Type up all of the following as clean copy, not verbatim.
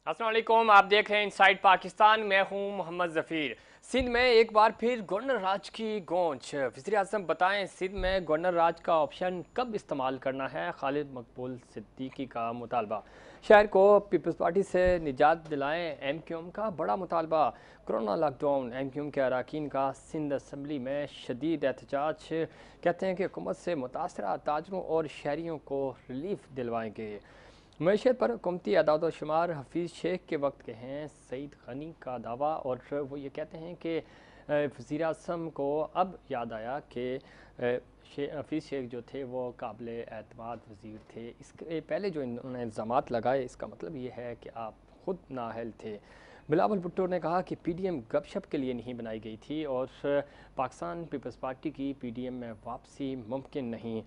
अस्सलाम वालेकुम, आप देख रहे हैं इनसाइड पाकिस्तान। मैं हूं मोहम्मद जफ़ीर। सिंध में एक बार फिर गवर्नर राज की गूंज। वज़ीर आज़म बताएं, सिंध में गवर्नर राज का ऑप्शन कब इस्तेमाल करना है। खालिद मकबूल सिद्दीकी का मुतालबा। शहर को पीपल्स पार्टी से निजात दिलाएं, MQM का बड़ा मुतालबा। कोरोना लॉकडाउन, MQM के अरकान का सिंध असम्बली में शदीद एहतजाज। कहते हैं कि हुकूमत से मुतासरा ताजरों और शहरियों को रिलीफ दिलवाएंगे। मैशत पर हुकूमती अदाद शुमार हफीज़ शेख के वक्त के हैं। सईद गनी का दावा, और वो ये कहते हैं कि वज़ीर आज़म को अब याद आया कि हफीज़ शेख जो थे वो काबिल एतमाद वज़ीर थे। इसके पहले जो इन्होंने इल्ज़ामात लगाए, इसका मतलब ये है कि आप ख़ुद नाअहल थे। बिलावल भुट्टो ने कहा कि PDM गपशप के लिए नहीं बनाई गई थी और पाकिस्तान पीपल्स पार्टी की PDM में वापसी मुमकिन नहीं।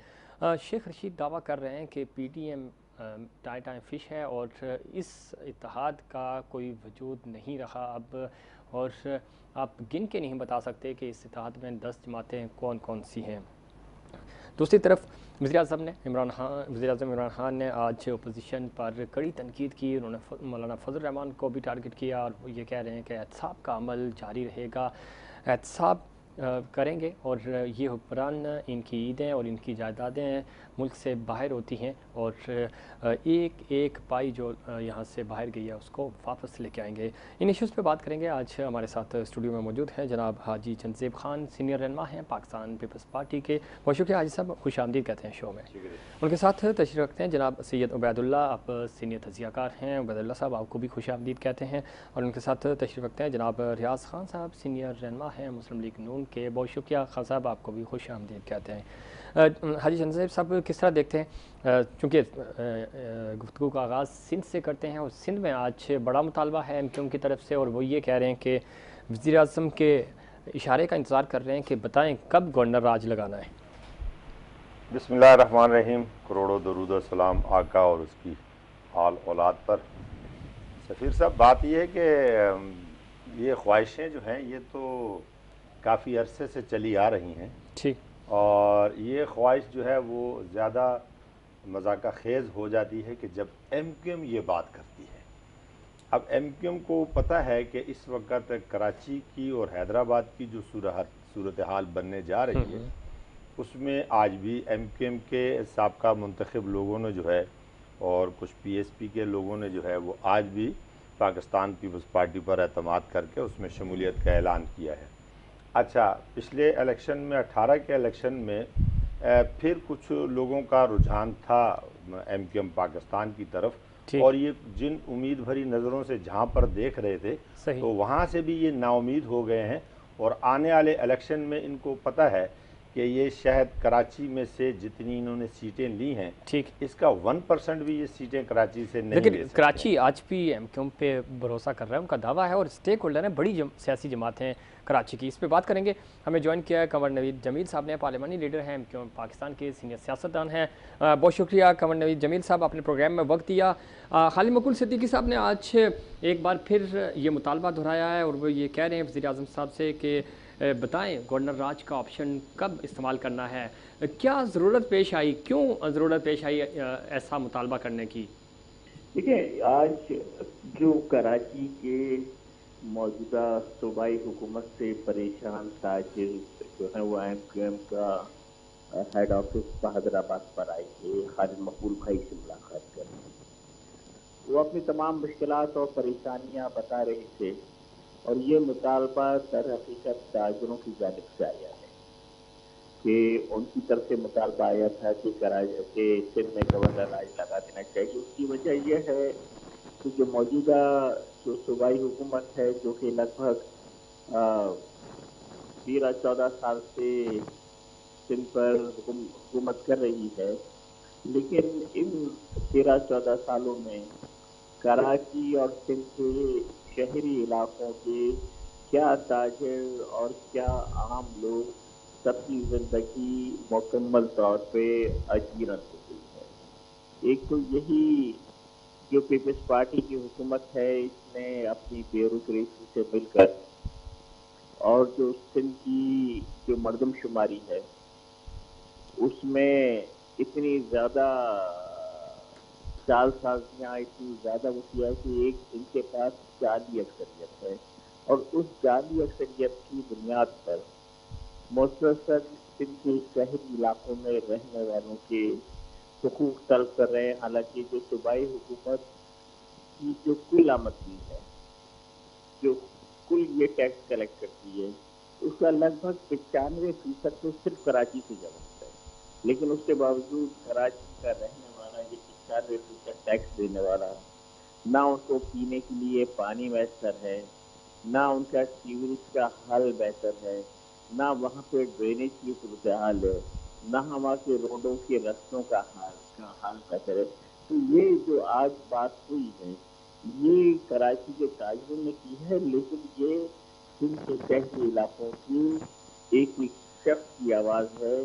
शेख रशीद दावा कर रहे हैं कि PDM टाइम फिश है और इस इत्तेहाद का कोई वजूद नहीं रहा अब, और आप गिन के नहीं बता सकते कि इस इत्तेहाद में 10 जमातें कौन कौन सी हैं। दूसरी तरफ वज़ीर आज़म इमरान खान ने आज अपोजिशन पर कड़ी तनकीद की। उन्होंने मौलाना फजल रहमान को भी टारगेट किया और वो ये कह रहे हैं कि एहतसाब का अमल जारी रहेगा, एहतसाब करेंगे, और ये हुक्मरान इनकी ईदें और इनकी जायदादें मुल्क से बाहर होती हैं, और एक एक पाई जो यहाँ से बाहर गई है उसको वापस लेके आएंगे। इन इश्यूज़ पे बात करेंगे। आज हमारे साथ स्टूडियो में मौजूद हैं जनाब हाजी चंदजेब खान, सीनियर रहनुमा हैं पाकिस्तान पीपल्स पार्टी के। बहुत शुक्रिया हाजी साहब, खुश आमदीद कहते हैं शो में। उनके साथ तशरीफ़ रखते हैं जनाब सैयद उबैदुल्ला, आप सीनियर तजियाकार हैं। उबैदुल्ला साहब, आपको भी खुश आमदीद कहते हैं। और उनके साथ तशरीफ़ रखते हैं जनाब रियाज खान साहब, सीनियर रहनुमा हैं मुस्लिम लीग नून के। बहुत शुक्रिया खान साहब, आपको भी खुश आमदीद कहते हैं। हाजी चंदजेब साहब, किस तरह देखते हैं, चूँकि गुफ्तगू का आगाज़ सिंध से करते हैं, और सिंध में आज बड़ा मुतालबा है MQM की तरफ से, और वो ये कह रहे हैं कि वज़ीर आज़म के इशारे का इंतज़ार कर रहे हैं कि बताएं कब गवर्नर राज लगाना है। बिस्मिल्लाहिर्रहमानिर्रहीम। करोड़ों दरूद सलाम आका और उसकी आल औलाद पर। सफ़ीर साहब, बात यह है कि ये ख्वाहिशें जो हैं ये तो काफ़ी अरसे से चली आ रही हैं, ठीक। और ये ख्वाहिश जो है वो ज़्यादा मजाका खेज़ हो जाती है कि जब MQM ये बात करती है। अब MQM को पता है कि इस वक्त कराची की और हैदराबाद की जो सूरत हाल बनने जा रही है, उसमें आज भी MQM के साबका मुंतखब लोगों ने जो है, और कुछ PSP के लोगों ने जो है, वो आज भी पाकिस्तान पीपल्स पार्टी पर एतमाद करके उसमें शमूलियत का ऐलान किया है। अच्छा, पिछले इलेक्शन में 18 के इलेक्शन में फिर कुछ लोगों का रुझान था MQM पाकिस्तान की तरफ, और ये जिन उम्मीद भरी नज़रों से जहाँ पर देख रहे थे, तो वहाँ से भी ये नाउमीद हो गए हैं। और आने वाले इलेक्शन में इनको पता है कि ये शायद कराची में से जितनी इन्होंने सीटें ली हैं, ठीक, इसका 1% भी ये सीटें कराची से नहीं ले लेकिन सकते। कराची आज भी MQM पे भरोसा कर रहा है, उनका दावा है, और स्टेक होल्डर हैं बड़ी सियासी जमातें कराची की। इस पे बात करेंगे। हमें ज्वाइन किया है कंवर नवीद जमील साहब ने, पार्लिमानी लीडर हैं MQM पाकिस्तान के, सीनियर सियासतदान हैं। बहुत शुक्रिया कंवर नवीद जमील साहब, आपने प्रोग्राम में वक्त दिया। खालिद मकबूल सिद्दीकी साहब ने आज एक बार फिर ये मुतालबा दोहराया है, और वो ये कह रहे हैं वज़ीर आज़म साहब से कि बताएं गवर्नर राज का ऑप्शन कब इस्तेमाल करना है। क्या ज़रूरत पेश आई, क्यों ज़रूरत पेश आई ऐसा मुतालबा करने की? देखिए, आज जो कराची के मौजूदा सूबाई हुकूमत से परेशान ताजिर जो है वो MQM का हेड ऑफिस हैदराबाद पर आए थे खालिद मकबूल भाई से मुलाकात करने। वो अपनी तमाम मुश्किलात और परेशानियां बता रहे थे, और ये मुतालबा दर हकीकत ताजरों की जानिब से आया है कि उनकी तरफ से मुतालबा आया था कि सिंध में गवर्नर राज लगा देना चाहिए। उसकी वजह यह है कि जो मौजूदा जो सूबाई हुकूमत है, जो कि लगभग 13-14 साल से सिंध पर हुकूमत कर रही है, लेकिन इन 13-14 सालों में कराची और सिंध के शहरी इलाकों के क्या ताजिर और क्या आम लोग, सबकी जिंदगी मुकम्मल तौर पे अजीरन हो गई है। एक तो यही जो पीपल्स पार्टी की हुकूमत है, इसने अपनी ब्यूरोक्रेसी से मिलकर, और जो सिंध की जो मर्दमशुमारी है उसमें इतनी ज़्यादा जालसाजियाँ इतनी ज़्यादा होती है कि एक इनके पास जाली अक्सरियत है, और उस जाली अक्सरियत की बुनियाद पर मुसलसल सिंध के शहरी इलाकों में रहने वालों के हुकूक तलब कर रहे हैं। हालांकि जो सूबाई हुकूमत की जो कुल आमदनी है, जो कुल ये टैक्स कलेक्ट करती है, उसका लगभग 95% तो सिर्फ कराची से जमा होता है। लेकिन उसके बावजूद कराची का रहने वाला ये 95% टैक्स देने वाला, ना उनको पीने के लिए पानी मैसर है, ना उनका सीवरेज का हाल बेहतर है, ना वहाँ पे ड्रेनेज की सूरत हाल है, ना वहाँ के रोडों के रास्तों का हाल बेहतर है। तो ये जो आज बात हुई है, ये कराची के ताजरों ने की है, लेकिन ये सिंध के शहरी इलाकों की एक शख्स की आवाज़ है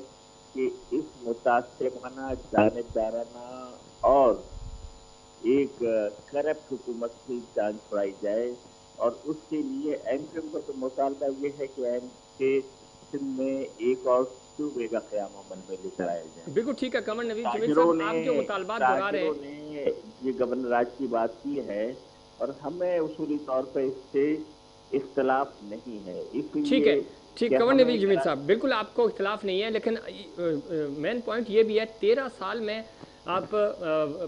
कि इस मुतासिबाना, जानिबदाराना और एक करप्ट हुकूमत से जान छुड़ाई जाए। और उसके लिए एमक्यूएम का तो मुतालबा ये है कि एम के सिंध में एक और सूबे का क़याम अमल में लेकर आया जाए। बिल्कुल ठीक है कमर नवीज जमील ताजरों साहब, आप जो मुतालबात दोहरा रहे हैं, ने ये गवर्नर राज की बात की है, और हमें उसूली तौर पर इससे इख्तलाफ नहीं है। ठीक है, इसलिए ठीक, कि कमर हमें नवीज जमील साहब, बिल्कुल आपको इख्तलाफ नहीं है, लेकिन मेन पॉइंट ये भी है 13 साल में आप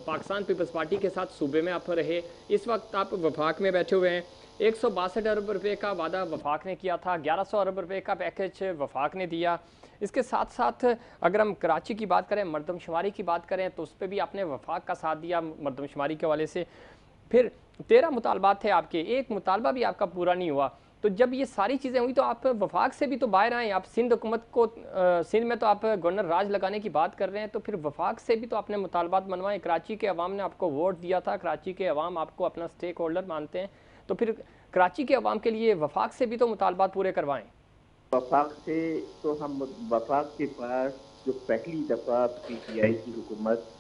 पाकिस्तान पीपल्स पार्टी के साथ सूबे में आप रहे, इस वक्त आप वफाक में बैठे हुए हैं। 162 अरब रुपए का वादा वफाक ने किया था, 1100 अरब रुपए का पैकेज वफाक ने दिया। इसके साथ साथ अगर हम कराची की बात करें, मरदमशुमारी की बात करें, तो उस पर भी आपने वफाक का साथ दिया मरदमशुमारी के हवाले से। फिर 13 मुतालबात थे आपके, एक मुतालबा भी आपका पूरा नहीं हुआ। तो जब ये सारी चीज़ें हुई तो आप वफाक से भी तो बाहर आए, आप सिंध हुकूमत को सिंध में तो आप गवर्नर राज लगाने की बात कर रहे हैं, तो फिर वफाक से भी तो आपने मुतालबात मनवाए। कराची के अवाम ने आपको वोट दिया था, कराची के अवाम आपको अपना स्टेक होल्डर मानते हैं, तो फिर कराची के अवाम के लिए वफाक से भी तो मुतालबात पूरे करवाएं। वफाक से तो हम वफाक के पास जो पहली दफ़ा पीटीआई की हुकूमत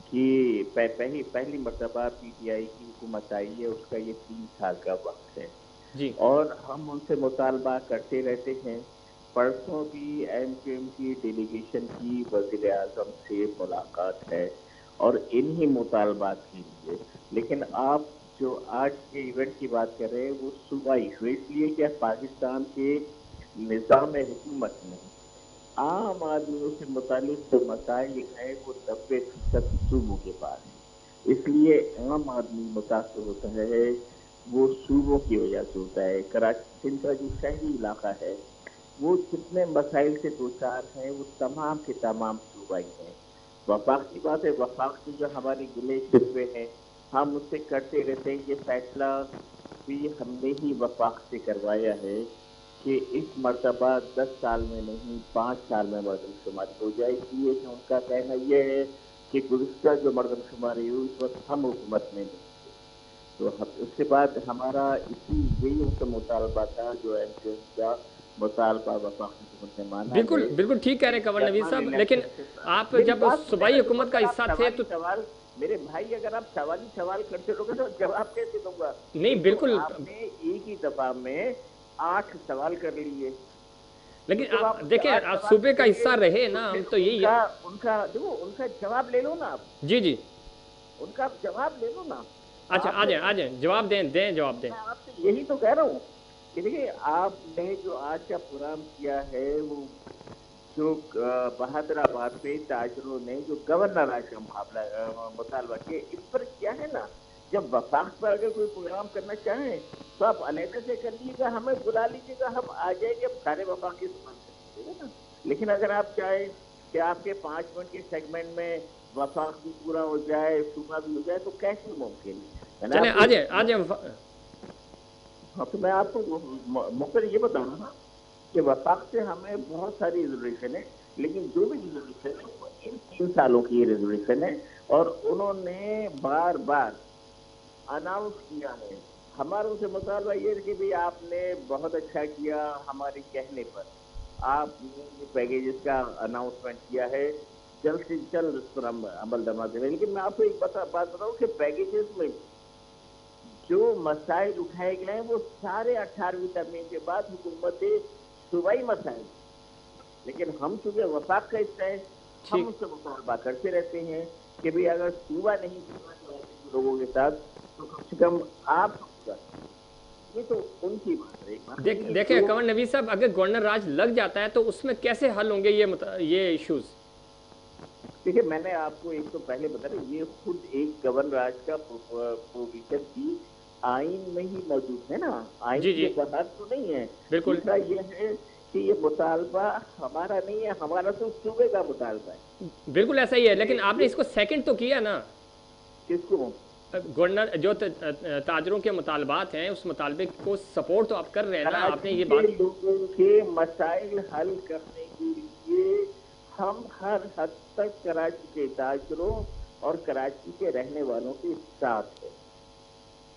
की पहली मरतबा पीटीआई की हुकूमत आई है, उसका ये 3 साल का वक्त है, जी और हम उनसे मुतालबा करते रहते हैं। परसों भी एमक्यूएम की डेलीगेशन की वज़ीर आज़म से मुलाकात है, और इन्हीं मुतालबात के लिए। लेकिन आप जो आज के इवेंट की बात कर रहे हैं, वो सूबाई हुए, इसलिए कि पाकिस्तान के निज़ाम हुकूमत में आम आदमियों से मुतालिक जो मसाइल हैं, वो 90% सूबों के पास है। इसलिए आम आदमी मुतासर होता है, वो सूबों की वजह से होता है। कराची सिंध का जो शहरी इलाका है, वो जितने मसाइल से दो चार हैं, वो तमाम के तमाम सूबाई हैं। वफाक की बात है, वफाक से जो हमारे गिले शिकवे हैं, हम उससे करते रहते हैं। ये फैसला भी हमने ही वफाक से करवाया है कि इस मरतबा 10 साल में नहीं, 5 साल में मरदमशुमारी हो जाए। इसलिए कि उनका कहना यह है कि गुज़िश्ता जो मरदमशुमारी हुई, उस वक्त हम हुकूमत में नहीं थे। तो उसके बाद हमारा यही उनका मुतालबा था, जो एमक्यूएम का मुतालबा वफाक हुकूमत ने माना है। बिल्कुल बिल्कुल ठीक कह रहे हैं कमर नवीज साहब, लेकिन आप जब सूबाई हुकूमत का हिस्सा थे तो सवाल, मेरे भाई, अगर आप सवाल करते रहोगे तो जवाब कैसे दूंगा? नहीं, बिल्कुल, आपने एक ही दफा में 8 सवाल कर लिए। लेकिन तो आप देखिए, आप सूबे का हिस्सा रहे ना, हम तो यही है। उनका देखो, उनका जवाब ले लो ना आप। जी जी, उनका जवाब ले लो ना। अच्छा आ जाए जवाब दें जवाब दें। मैं आपसे यही तो कह रहा हूँ कि देखिए, आपने जो आज का प्रोग्राम किया है, वो जो बहादुराबाद पे ताजरों ने जो गवर्नर राज का मुतालबा किया, इस पर क्या है ना, जब वफाक पर अगर कोई प्रोग्राम करना चाहें तो आप अलहदा से कर लीजिएगा, हमें बुला लीजिएगा, हम आ जाएंगे, अब सारे वफाक की सुन सकते ना। लेकिन अगर आप चाहें कि आपके 5 मिनट के सेगमेंट में वफाक भी पूरा हो जाए, सूबा भी हो जाए, तो कैसे मुमकिन है? चले आ जाए। हाँ, तो मैं आपको मुख्तर ये बता रहा हूँ कि वफाक से हमें बहुत सारी रिजर्वेशन है, लेकिन जो भी रिजर्वेशन है वो इन 3 सालों की रिजर्वेशन है, और उन्होंने बार बार अनाउंस किया है। हमारा उनसे मुतालबा ये है कि भाई आपने बहुत अच्छा किया, हमारे कहने पर आपने ये पैकेजेस का अनाउंसमेंट किया है, जल्द से जल्द उस पर हम अमल दमा दें। लेकिन मैं आपको एक बात बताऊँ कि पैकेजेस में जो मसाइल उठाए गए हैं, वो सारे 18वीं तरमीम के बाद हुकूमत सूबाई मसाइल, लेकिन हम चूंकि वफाक का हिस्सा है, हम उससे मुतालबा करते रहते हैं। कि भाई अगर सूबा नहीं लोगों के साथ तो कम से कम आप, ये तो उनकी बात है। देखिए कंवर नवीद साहब, अगर गवर्नर राज लग जाता है तो उसमें कैसे हल होंगे ये इश्यूज? देखिए, मैंने आपको एक तो पहले बताया, ये खुद एक गवर्नर राज का प्रोविजन की आइन में ही मौजूद है ना, आइन के बाहर तो नहीं है। बिल्कुल। दूसरा ये है कि ये मुतालबा हमारा नहीं है, हमारा तो सूबे का मुतालबा है। बिल्कुल ऐसा ही है, लेकिन आपने इसको सेकंड तो किया ना। किसको? गवर्नर जो ताजरों के मुतालबात हैं उस मुतालबे को सपोर्ट तो आप कर रहे हैं ना, आपने ये बात। लोगों के मसाइल हल करने के लिए हम हर हद तक कराची के ताजरों और कराची के रहने वालों के साथ है,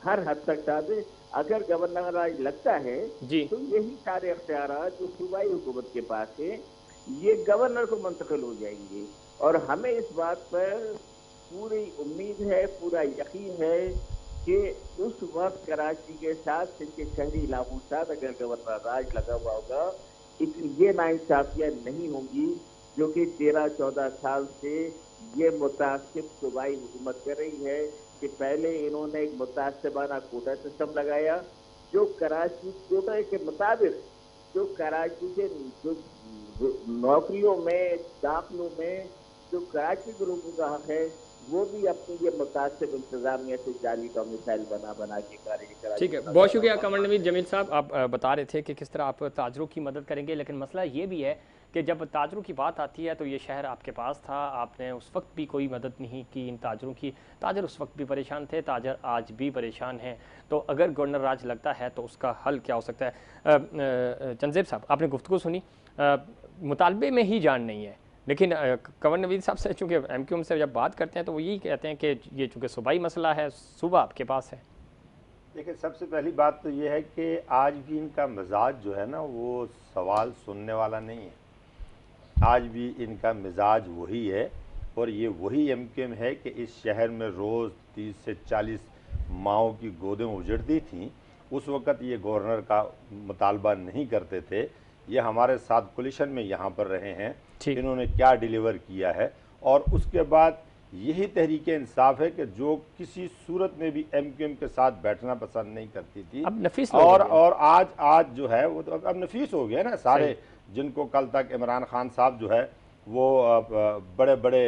हर हद तक साथ है। अगर गवर्नर राज लगता है तो यही सारे अख्तियारात जो सूबाई हुकूमत के पास है ये गवर्नर को मुंतकिल हो जाएंगे, और हमें इस बात पर पूरी उम्मीद है, पूरा यकीन है कि उस वक्त कराची के साथ इनके शहरी इलाकों के साथ अगर गवर्नर राज लगा हुआ होगा, ये नाइंसाफियाँ नहीं होंगी जो कि 13-14 साल से ये मुतासिब सूबाई हुकूमत कर रही है। कि पहले इन्होंने एक मुतासिबाना कोटा सिस्टम लगाया जो कराची कोटा के मुताबिक जो कराची के जो नौकरियों में, दाखिलों में जो कराची के लोगों का हक है वो भी अपनी ये मुतासिब इंतजामिया से जाली का मिसाइल बना के कार्य। ठीक है, बहुत शुक्रिया कंवर नवीद जमील साहब। आप बता रहे थे कि किस तरह आप ताजरों की मदद करेंगे, लेकिन मसला ये भी है कि जब ताजरों की बात आती है तो ये शहर आपके पास था, आपने उस वक्त भी कोई मदद नहीं की इन ताजरों की। ताजर उस वक्त भी परेशान थे, ताजर आज भी परेशान हैं। तो अगर गवर्नर राज लगता है तो उसका हल क्या हो सकता है? चंदेब साहब, आपने गुफ्तगू सुनी, मुतालबे में ही जान नहीं है, लेकिन कंवर नवीद साहब से चूँकि MQM से जब बात करते हैं तो वो यही कहते हैं कि ये चूँकि सूबाई मसला है, सूबा आपके पास है। देखिए, सबसे पहली बात तो ये है कि आज भी इनका मिजाज जो है ना वो सवाल सुनने वाला नहीं है। आज भी इनका मिजाज वही है, और ये वही MQM है कि इस शहर में रोज़ 30 से 40 माओं की गोदें उजड़ती थीं। उस वक़्त ये गवर्नर का मुतालबा नहीं करते थे, ये हमारे साथ कोलिशन में यहाँ पर रहे हैं, इन्होंने क्या डिलीवर किया है। और उसके बाद यही तहरीक इंसाफ है कि जो किसी सूरत में भी MQM के साथ बैठना पसंद नहीं करती थी, अब नफीस और आज जो है वो तो अब नफीस हो गया ना। सारे जिनको कल तक इमरान खान साहब जो है वो बड़े बड़े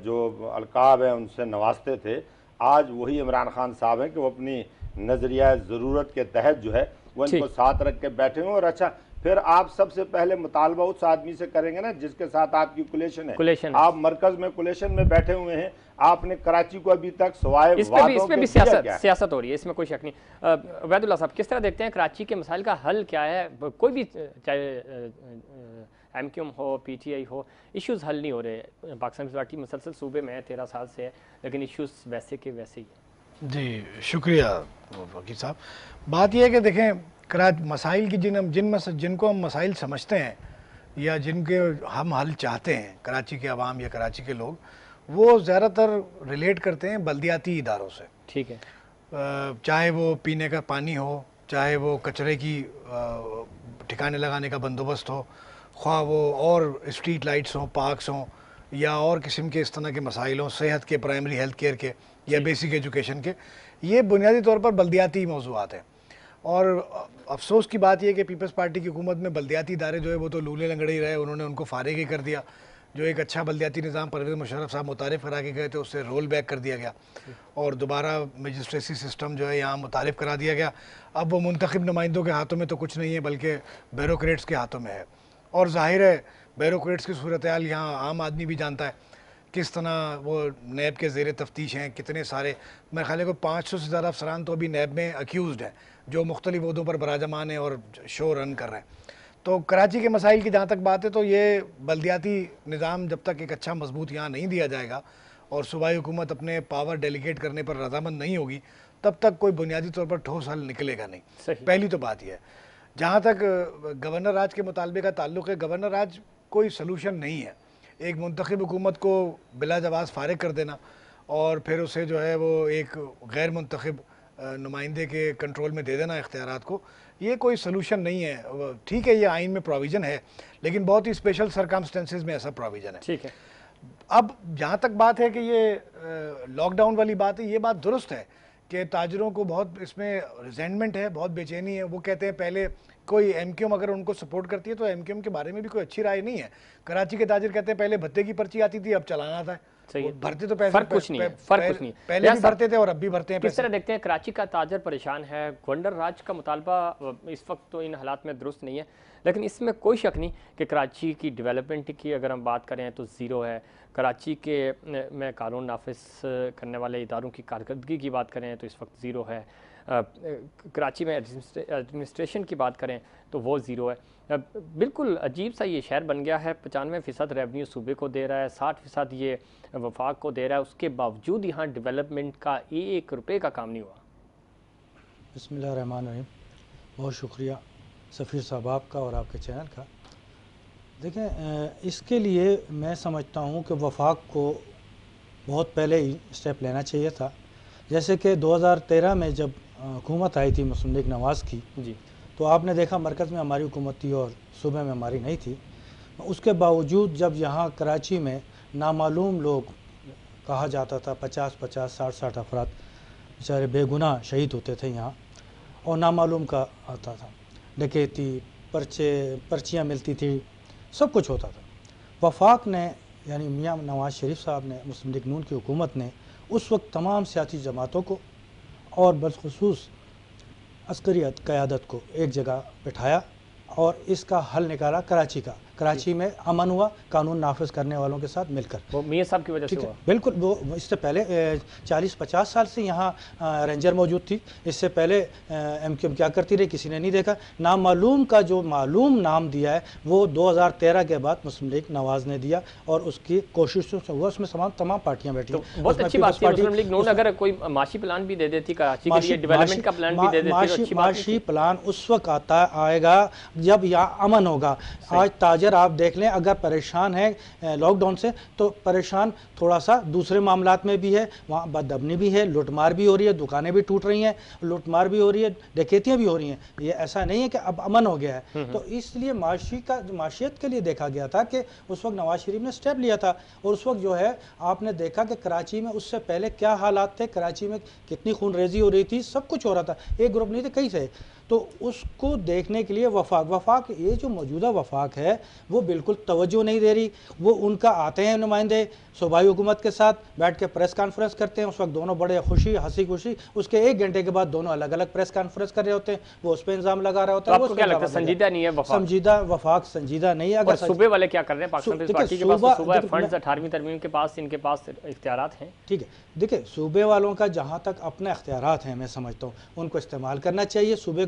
जो अलकाब हैं उनसे नवाजते थे, आज वही इमरान खान साहब हैं कि वो अपनी नज़रिया ज़रूरत के तहत जो है वो इनको साथ रख के बैठे हुए। और अच्छा, फिर आप सबसे पहले मुतालबा उस आदमी से करेंगे ना जिसके साथ आपकी कुलेशन है। आप मरकज में कुलेशन में बैठे हुए हैं, आपने कराची को अभी तक सवाए इसमें भी सियासत हो रही है, इसमें कोई शक नहीं। वैदुल्ला साहब, किस तरह देखते हैं कराची के मसाइल का हल क्या है? कोई भी चाहे MQM हो, PTI हो, इश्यूज़ हल नहीं हो रहे। पाकिस्तान पीपल्स पार्टी मुसलसल सूबे में 13 साल से है, लेकिन इश्यूज़ वैसे के वैसे ही है। जी शुक्रिया वकील साहब। बात यह है कि देखें, मसाइल की जिनको हम मसाइल समझते हैं या जिनके हम हल चाहते हैं, कराची के अवाम या कराची के लोग, वो ज़्यादातर रिलेट करते हैं बल्दियाती इदारों से। ठीक है, चाहे वो पीने का पानी हो, चाहे वो कचरे की ठिकाने लगाने का बंदोबस्त हो, ख्वाह वो और स्ट्रीट लाइट्स हों, पार्क्स हों, या और किस्म के इस तरह के मसाइल हों, सेहत के, प्राइमरी हेल्थ केयर के या बेसिक एजुकेशन के, ये बुनियादी तौर पर बल्दियाती मौज़ूआत हैं। और अफसोस की बात यह कि पीपल्स पार्टी की हुकूमत में बल्दियाती इदारे जो है वो तो लूले लंगड़े ही रहे, उन्होंने उनको फारिग ही कर दिया। जो एक अच्छा बल्दियाती निज़ाम परवेज़ मुशर्रफ साहब मुतारिफ़ करा के गए थे, उससे रोल बैक कर दिया गया और दोबारा मजिस्ट्रेसी सिस्टम जो है यहाँ मुतारिफ़ करा दिया गया। अब वो मुंतखब नुमाइंदों के हाथों में तो कुछ नहीं है, बल्कि ब्यूरोक्रेट्स के हाथों में है। और ज़ाहिर है ब्यूरोक्रेट्स की सूरत हाल यहाँ आम आदमी भी जानता है किस तरह वो नैब के ज़ेर तफ्तीश हैं। कितने सारे, मेरे ख्याल है को 500 से ज़्यादा अफसरान तो अभी नैब में अक्यूज़ड हैं जो मुख्तलिफ उहदों पर बराजमान हैं और शो रन कर रहे हैं। तो कराची के मसाइल की जहाँ तक बात है, तो ये बल्दियाती निज़ाम जब तक एक अच्छा मजबूत यहाँ नहीं दिया जाएगा और सूबाई हुकूमत अपने पावर डेलीगेट करने पर रजामंद नहीं होगी, तब तक कोई बुनियादी तौर पर ठोस हल निकलेगा नहीं। पहली तो बात यह है। जहाँ तक गवर्नर राज के मुतालबे का ताल्लुक़ है, गवर्नर राज कोई सलूशन नहीं है। एक मुंतखब हुकूमत को बिला जवाज़ फारिग कर देना और फिर उसे जो है वो एक गैर मुंतखब नुमाइंदे के कंट्रोल में दे देना इख्तियारात को, ये कोई सलूशन नहीं है। ठीक है, ये आइन में प्रोविज़न है, लेकिन बहुत ही स्पेशल सरकमस्टेंसेस में ऐसा प्रोविज़न है। ठीक है। अब जहाँ तक बात है कि ये लॉकडाउन वाली बात है, ये बात दुरुस्त है कि ताजरों को बहुत इसमें रिजेंटमेंट है, बहुत बेचैनी है। वो कहते हैं पहले कोई एमक्यूएम अगर उनको सपोर्ट करती है तो एमक्यूएम के बारे में भी कोई अच्छी राय नहीं है। कराची के ताजिर कहते हैं पहले भत्ते की पर्ची आती थी, अब चलाना था। सही है। भरते तो पैसे फर्क कुछ नहीं है, फर्क कुछ नहीं है। पहले भी भरते थे और अब भी भरते हैं किस पैसे। तरह देखते हैं कराची का ताजर परेशान है? गवर्नर राज का मुतालबा इस वक्त तो इन हालात में दुरुस्त नहीं है, लेकिन इसमें कोई शक नहीं कि कराची की डेवलपमेंट की अगर हम बात करें तो ज़ीरो है। कराची के में कानून नाफिज करने वाले इदारों की कारकर्दगी की बात करें तो इस वक्त ज़ीरो है। कराची में एडमिनिस्ट्रेशन की बात करें तो वो ज़ीरो है। बिल्कुल अजीब सा ये शहर बन गया है। 95% रेवन्यू सूबे को दे रहा है, 60% ये वफाक को दे रहा है, उसके बावजूद यहाँ डेवलपमेंट का 1 रुपये का काम नहीं हुआ। बिस्मिल्लाहिर्रहमानिर्रहीम। बहुत शुक्रिया सफ़ीर साहब आपका और आपके चैनल का। देखें, इसके लिए मैं समझता हूँ कि वफाक को बहुत पहले ही स्टेप लेना चाहिए था। जैसे कि 2013 में जब हुकूमत आई थी मुस्लिम लीग नवाज़ की जी, तो आपने देखा मरकज़ में हमारी हुकूमत थी और सूबे में हमारी नहीं थी। उसके बावजूद जब यहाँ कराची में नामालूम लोग कहा जाता था 50-50, 60-60 अफराद बेचारे बेगुनाह शहीद होते थे यहाँ, और नामालूम का आता था, डकैती, पर्चियाँ मिलती थी, सब कुछ होता था। वफाक ने यानी मियाँ नवाज़ शरीफ साहब ने, मुस्लिम लीग नून की हुकूमत ने उस वक्त तमाम सियासी जमातों को और बलखुसूस अस्करी क़यादत को एक जगह बिठाया और इसका हल निकाला। कराची में अमन हुआ कानून नाफिज करने वालों के साथ मिलकर। वो मियां साहब की वजह से ठीक है, हुआ। बिल्कुल। वो इससे पहले 40-50 साल से यहाँ रेंजर मौजूद थी। इससे पहले एमक्यूएम क्या करती रही किसी ने नहीं देखा। नामालूम का जो मालूम नाम दिया है वो 2013 के बाद मुस्लिम लीग नवाज़ ने दिया और उसकी कोशिशों से हुआ। उसमें तमाम पार्टियां बैठी। तो बहुत अच्छी बात है। मुस्लिम लीग नून अगर कोई माशी प्लान भी दे देती कराची के लिए, डेवलपमेंट का प्लान भी दे देती, तो अच्छी बात माशी प्लान उस वक्त आएगा जब यहाँ अमन होगा। आज ताजर आप देख लें, अगर परेशान है लॉकडाउन से तो परेशान थोड़ा सा दूसरे मामलात में भी है। वहाँ बदअमनी भी है, लूटमार भी हो रही है, दुकानें भी टूट रही हैं, लूटमार भी हो रही है, डकैतियाँ भी हो रही हैं। ये ऐसा नहीं है कि अब अमन हो गया है। तो इसलिए माशियत के लिए देखा गया था कि उस वक्त नवाज शरीफ ने स्टेप लिया था। और उस वक्त जो है आपने देखा कि कराची में उससे पहले क्या हालात थे, कराची में कितनी खूनरेजी हो रही थी, सब कुछ हो रहा था। एक ग्रुप नहीं थे, कई थे। तो उसको देखने के लिए वफाक ये जो मौजूदा वफाक है वो बिल्कुल तवज्जो नहीं दे रही। वो उनका आते हैं नुमाइंदे सूबाई हुकूमत के साथ बैठ के प्रेस कॉन्फ्रेंस करते हैं। उस वक्त दोनों बड़े हंसी खुशी, उसके 1 घंटे के बाद दोनों अलग अलग प्रेस कॉन्फ्रेंस कर रहे होते हैं। वो उस पर इल्ज़ाम लगा रहा होता है। आपको क्या लगता है संजीदा नहीं है वफाक संजीदा नहीं है। अगर सूबे वाले क्या कर रहे हैं? पाकिस्तान पीपल्स पार्टी के पास सूबा फंड्स 18वीं तरमीम के पास, इनके पास इख्तियारात हैं। ठीक है, देखिए सूबे वालों का जहाँ तक अपने इख्तियारात हैं, मैं समझता हूँ उनको इस्तेमाल करना चाहिए। सूबे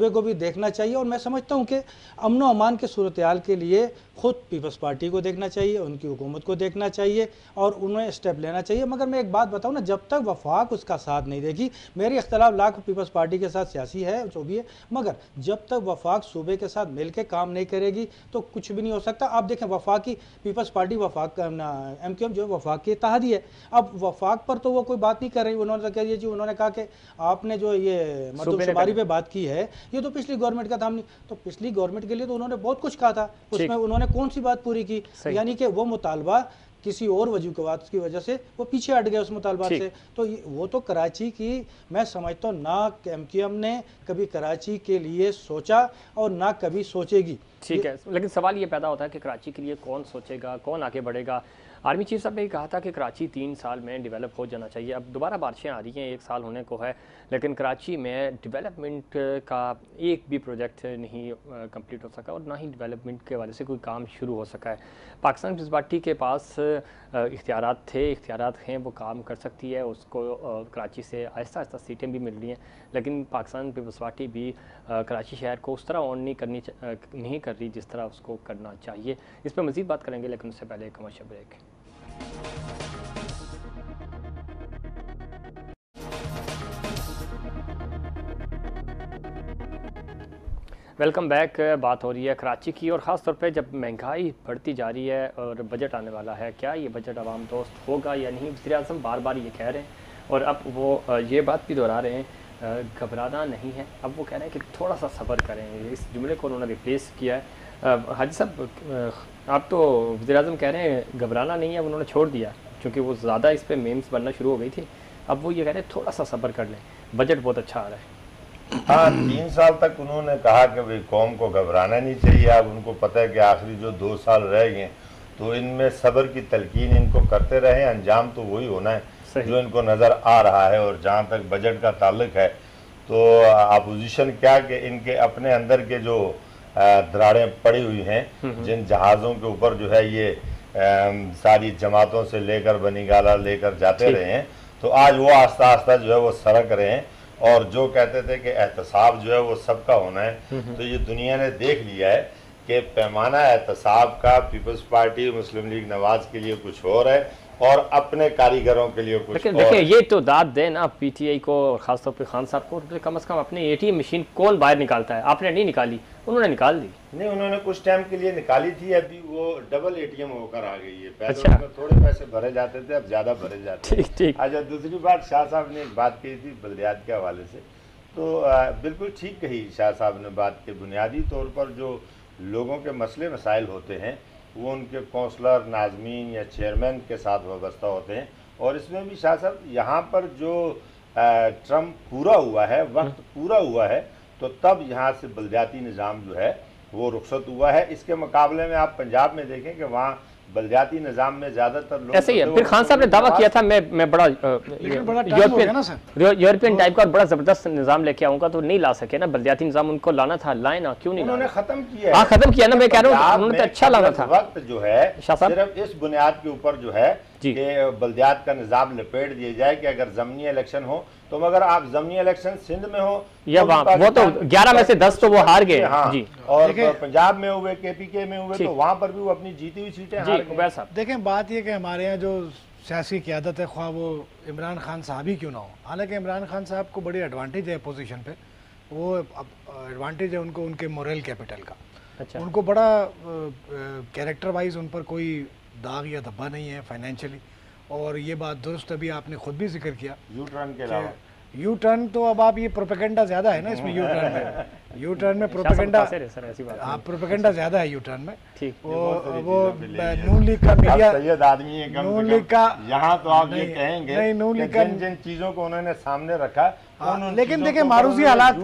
को भी देखना चाहिए। और मैं समझता हूँ कि अमन व अमान के सूरत हाल के लिए खुद पीपल्स पार्टी को देखना चाहिए, उनकी हुकूमत को देखना चाहिए और उन्हें स्टेप लेना चाहिए। मगर मैं एक बात बताऊँ ना, जब तक वफाक उसका साथ नहीं देगी, मेरी इख्तलाफ लाख पीपल्स पार्टी के साथ सियासी है जो भी है, मगर जब तक वफाक सूबे के साथ मिल के काम नहीं करेगी तो कुछ भी नहीं हो सकता। आप देखें वफाक की पीपल्स पार्टी एमक्यूएम जो वफाक की इत्तेहादी है। अब वफाक पर तो वो कोई बात नहीं कर रही। उन्होंने कह जी, उन्होंने कहा कि आपने जो ये मरदमशुमारी पे बात की है ये तो पिछली गवर्नमेंट का था। हमने तो पिछली गवर्नमेंट के लिए तो उन्होंने बहुत कुछ कहा था, उसमें उन्होंने कौन सी बात पूरी की? यानी कि वो मुतालबा किसी और वजूहत की वजह से वो पीछे हट गए उस मुतालबा से। तो वो तो कराची की, मैं समझता हूँ ना एमक्यूएम ने कभी कराची के लिए सोचा और ना कभी सोचेगी। ठीक है, लेकिन सवाल ये पैदा होता है कि कराची के लिए कौन सोचेगा, कौन आगे बढ़ेगा? आर्मी चीफ साहब ने कहा था कि कराची 3 साल में डेवलप हो जाना चाहिए। अब दोबारा बारिशें आ रही हैं, 1 साल होने को है, लेकिन कराची में डेवलपमेंट का एक भी प्रोजेक्ट नहीं कंप्लीट हो सका और ना ही डेवलपमेंट के वाले से कोई काम शुरू हो सका है। पाकिस्तान पीपल्स पार्टी के पास इख्तियारात हैं, वो काम कर सकती है। उसको कराची से आहिस्ता आहिस्ता सीटें भी मिल रही हैं, लेकिन पाकिस्तान पीपल्स पार्टी भी कराची शहर को उस तरह ऑन नहीं कर रही जिस तरह उसको करना चाहिए। इस पर मज़ीद बात करेंगे, लेकिन उससे पहले कमर्शियल ब्रेक। Welcome back. बात हो रही है कराची की और ख़ास तौर पे जब महंगाई बढ़ती जा रही है और बजट आने वाला है, क्या ये बजट आवाम दोस्त होगा या नहीं? वज़ीर-ए-आज़म बार बार ये कह रहे हैं और अब वो ये बात भी दोहरा रहे हैं, घबराना नहीं है। अब वो कह रहे हैं कि थोड़ा सा सब्र करें। इस जुमले को उन्होंने रिप्लेस किया है हाजी साहब, आप तो वज़ीर-ए-आज़म कह रहे हैं घबराना नहीं है, उन्होंने छोड़ दिया क्योंकि वो ज़्यादा इस पे मीम्स बनना शुरू हो गई थी। अब वो ये कह रहे हैं थोड़ा सा सब्र कर लें, बजट बहुत अच्छा आ रहा है। हाँ, 3 साल तक उन्होंने कहा कि भाई कौम को घबराना नहीं चाहिए। अब उनको पता है कि आखिरी जो 2 साल रह गए तो इनमें सब्र की तलकीन इनको करते रहे, अंजाम तो वही होना है जो इनको नज़र आ रहा है। और जहाँ तक बजट का ताल्लुक है तो अपोजिशन क्या कि इनके अपने अंदर के जो दरारें पड़ी हुई हैं, जिन जहाज़ों के ऊपर जो है ये सारी जमातों से लेकर बनी गाला लेकर जाते रहे हैं, तो आज वो आस्ता आस्ता जो है वो सरक रहे हैं। और जो कहते थे कि एहतसाब जो है वो सबका होना है, तो ये दुनिया ने देख लिया है कि पैमाना एहतसाब का पीपल्स पार्टी मुस्लिम लीग नवाज के लिए कुछ और है और अपने कारीगरों के लिए कुछ और। देखिए ये तो दाद दें ना पीटीआई को, खासतौर पे खान साहब को, कम से कम अपनी एटीएम मशीन कौन बाहर निकालता है? आपने नहीं निकाली, उन्होंने निकाल दी। नहीं, उन्होंने कुछ टाइम के लिए निकाली थी, अभी वो डबल एटीएम होकर आ गई है। पहले अच्छा। उसमें थोड़े पैसे भरे जाते थे, अब ज्यादा भरे जाते हैं। ठीक। अच्छा, दूसरी बात, शाह साहब ने एक बात कही थी बल्दियात के हवाले से, तो बिल्कुल ठीक कही शाह साहब ने बात के। बुनियादी तौर पर जो लोगों के मसले मसाइल होते हैं वो उनके कौंसलर, नाजमीन या चेयरमैन के साथ वाबस्ता होते हैं। और इसमें भी शाह साहब यहाँ पर जो ट्रम्प पूरा हुआ है, वक्त पूरा हुआ है, तो तब यहाँ से बल्दियाती निज़ाम जो है वो रुखसत हुआ है। इसके मुकाबले में आप पंजाब में देखें कि वहाँ बल्दियाती निज़ाम में ज़्यादातर लोग ऐसे ही है। फिर खान साहब ने दावा किया था मैं बड़ा यूरोपियन टाइप का बड़ा जबरदस्त निज़ाम लेके आऊंगा, तो नहीं ला सके ना। बल्दियाती निज़ाम उनको लाना था, लाए ना, क्यों नहीं? उन्होंने खत्म किया। हाँ, खत्म किया ना, मैं कह रहा हूँ उन्होंने तो अच्छा लाना था। वक्त जो है सिर्फ इस बुनियाद के ऊपर जो है कि बल्दियात का निज़ाम लपेट दिया जाए कि अगर ज़मीनी इलेक्शन हो तो मगर आप ज़मीनी इलेक्शन सिंध में हो या वो तो 11 में से 10 तो वो हार गए। हाँ, जी। और पंजाब में हुए, केपीके में हुए, तो वहां पर भी वो अपनी जीती हुई सीटें हार गए। देखें, बात ये कि हमारे यहाँ जो सियासी क़यादत है, ख्वाह वो इमरान खान साहब ही क्यों ना हो, हालांकि इमरान खान साहब को बड़ी एडवांटेज है पोजीशन पे, वो एडवांटेज है उनको उनके मोरल कैपिटल का। अच्छा। उनको बड़ा कैरेक्टर वाइज उन पर कोई दाग या धब्बा नहीं है फाइनेंशियली। और ये बात दुरुस्त अभी आपने खुद भी जिक्र किया, यू टर्न के अलावा यू टर्न तो अब आप, ये प्रोपेगेंडा ज्यादा है ना इसमें, यू टर्न में, यू टर्न में प्रोपेगेंडा, आप प्रोपेगेंडा ज्यादा है यू टर्न में। वो नून लीग का मीडिया, सैयद आदमी है, नून लीग का यहाँ तो आप ये कहेंगे नहीं, नून लीग का जिन चीजों को उन्होंने सामने रखा, लेकिन देखिए मारूजी हालात,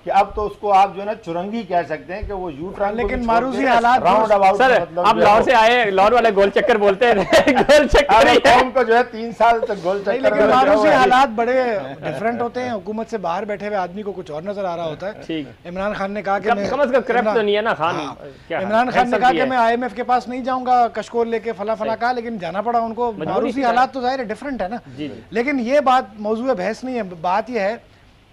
कि अब तो उसको आप जो है ना चुरंगी कह सकते हैं कि वो यू टर्न, लेकिन मारूजी हालात राउंड अबाउट। सर आप लाहौर से आए, लाहौर वाले गोल चक्कर बोलते हैं गोल चक्कर कौम को जो है 3 साल तक गोल चक्कर। लेकिन मारूजी हालात बड़े डिफरेंट होते हैं, हुकूमत से बाहर बैठे हुए आदमी को कुछ और नजर आ रहा होता है। इमरान खान ने कहा कि करप्ट तो नहीं है ना खान, इमरान खान ने कहा कि मैं IMF के पास नहीं जाऊंगा कशकोल लेके फला कहा, लेकिन जाना पड़ा उनको। मारूजी हालात तो जाहिर है डिफरेंट है ना। लेकिन ये बात मौजूद बहस नहीं है। बात यह है